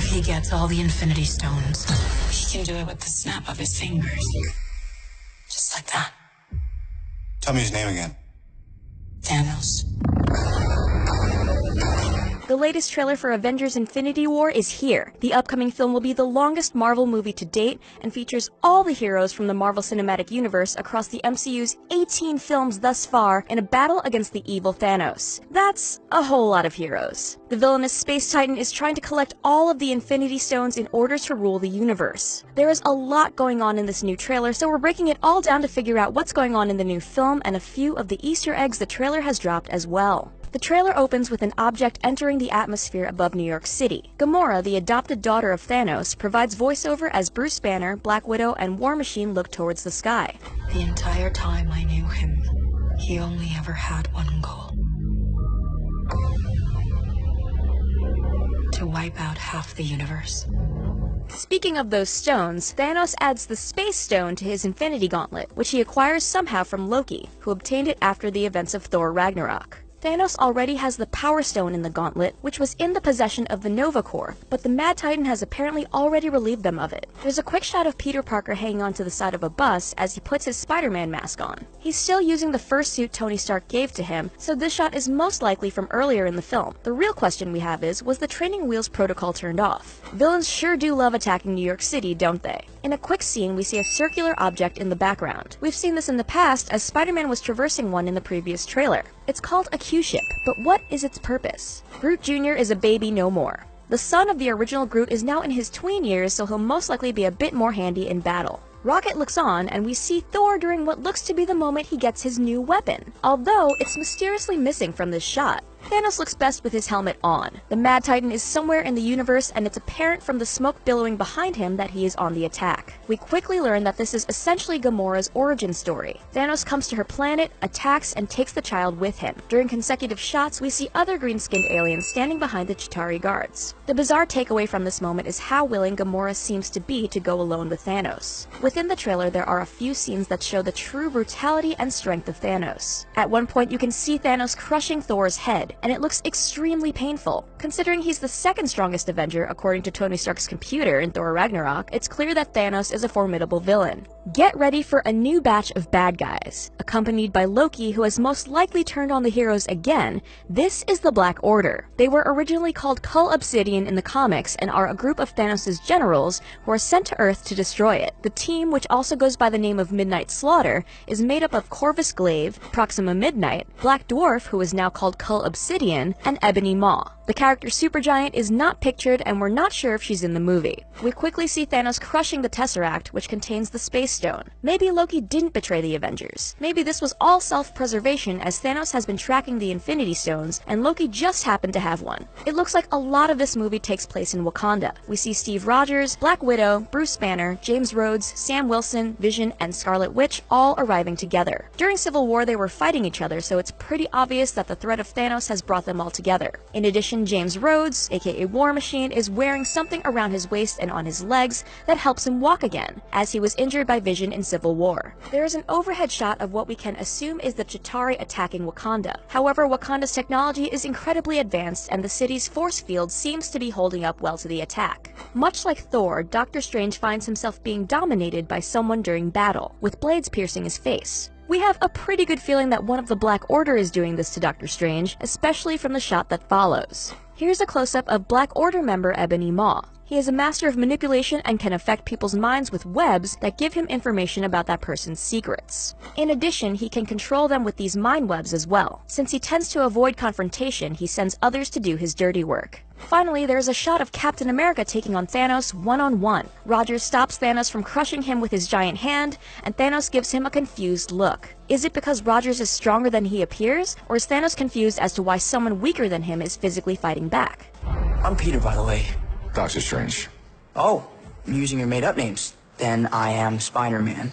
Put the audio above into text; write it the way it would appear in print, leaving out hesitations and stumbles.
he gets all the Infinity Stones, he can do it with the snap of his fingers. Just like that. Tell me his name again. Thanos. The latest trailer for Avengers Infinity War is here. The upcoming film will be the longest Marvel movie to date and features all the heroes from the Marvel Cinematic Universe across the MCU's 18 films thus far in a battle against the evil Thanos. That's a whole lot of heroes. The villainous Space Titan is trying to collect all of the Infinity Stones in order to rule the universe. There is a lot going on in this new trailer, so we're breaking it all down to figure out what's going on in the new film and a few of the Easter eggs the trailer has dropped as well. The trailer opens with an object entering the atmosphere above New York City. Gamora, the adopted daughter of Thanos, provides voiceover as Bruce Banner, Black Widow, and War Machine look towards the sky. The entire time I knew him, he only ever had one goal. To wipe out half the universe. Speaking of those stones, Thanos adds the Space Stone to his Infinity Gauntlet, which he acquires somehow from Loki, who obtained it after the events of Thor Ragnarok. Thanos already has the Power Stone in the gauntlet, which was in the possession of the Nova Corps, but the Mad Titan has apparently already relieved them of it. There's a quick shot of Peter Parker hanging onto the side of a bus as he puts his Spider-Man mask on. He's still using the fursuit Tony Stark gave to him, so this shot is most likely from earlier in the film. The real question we have is, was the training wheels protocol turned off? Villains sure do love attacking New York City, don't they? In a quick scene, we see a circular object in the background. We've seen this in the past, as Spider-Man was traversing one in the previous trailer. It's called a Q-ship, but what is its purpose? Groot Jr. is a baby no more. The son of the original Groot is now in his tween years, so he'll most likely be a bit more handy in battle. Rocket looks on, and we see Thor during what looks to be the moment he gets his new weapon, although it's mysteriously missing from this shot. Thanos looks best with his helmet on. The Mad Titan is somewhere in the universe, and it's apparent from the smoke billowing behind him that he is on the attack. We quickly learn that this is essentially Gamora's origin story. Thanos comes to her planet, attacks, and takes the child with him. During consecutive shots, we see other green-skinned aliens standing behind the Chitauri guards. The bizarre takeaway from this moment is how willing Gamora seems to be to go alone with Thanos. Within the trailer, there are a few scenes that show the true brutality and strength of Thanos. At one point, you can see Thanos crushing Thor's head, and it looks extremely painful. Considering he's the second strongest Avenger according to Tony Stark's computer in Thor Ragnarok, it's clear that Thanos is a formidable villain. Get ready for a new batch of bad guys. Accompanied by Loki, who has most likely turned on the heroes again, this is the Black Order. They were originally called Cull Obsidian in the comics and are a group of Thanos' generals who are sent to Earth to destroy it. The team, which also goes by the name of Midnight Slaughter, is made up of Corvus Glaive, Proxima Midnight, Black Dwarf, who is now called Cull Obsidian, and Ebony Maw. The character Supergiant is not pictured, and we're not sure if she's in the movie. We quickly see Thanos crushing the Tesseract, which contains the Space Stone. Maybe Loki didn't betray the Avengers. Maybe this was all self-preservation, as Thanos has been tracking the Infinity Stones, and Loki just happened to have one. It looks like a lot of this movie takes place in Wakanda. We see Steve Rogers, Black Widow, Bruce Banner, James Rhodes, Sam Wilson, Vision, and Scarlet Witch all arriving together. During Civil War, they were fighting each other, so it's pretty obvious that the threat of Thanos has brought them all together. In addition, James Rhodes, aka War Machine, is wearing something around his waist and on his legs that helps him walk again, as he was injured by Vision in Civil War. There is an overhead shot of what we can assume is the Chitauri attacking Wakanda. However, Wakanda's technology is incredibly advanced, and the city's force field seems to be holding up well to the attack. Much like Thor, Doctor Strange finds himself being dominated by someone during battle, with blades piercing his face. We have a pretty good feeling that one of the Black Order is doing this to Doctor Strange, especially from the shot that follows. Here's a close-up of Black Order member Ebony Maw. He is a master of manipulation and can affect people's minds with webs that give him information about that person's secrets. In addition, he can control them with these mind webs as well. Since he tends to avoid confrontation, he sends others to do his dirty work. Finally, there's a shot of Captain America taking on Thanos one-on-one. Rogers stops Thanos from crushing him with his giant hand, and Thanos gives him a confused look. Is it because Rogers is stronger than he appears, or is Thanos confused as to why someone weaker than him is physically fighting back? I'm Peter, by the way. Doctor Strange. Oh, you're using your made-up names. Then I am Spider-Man.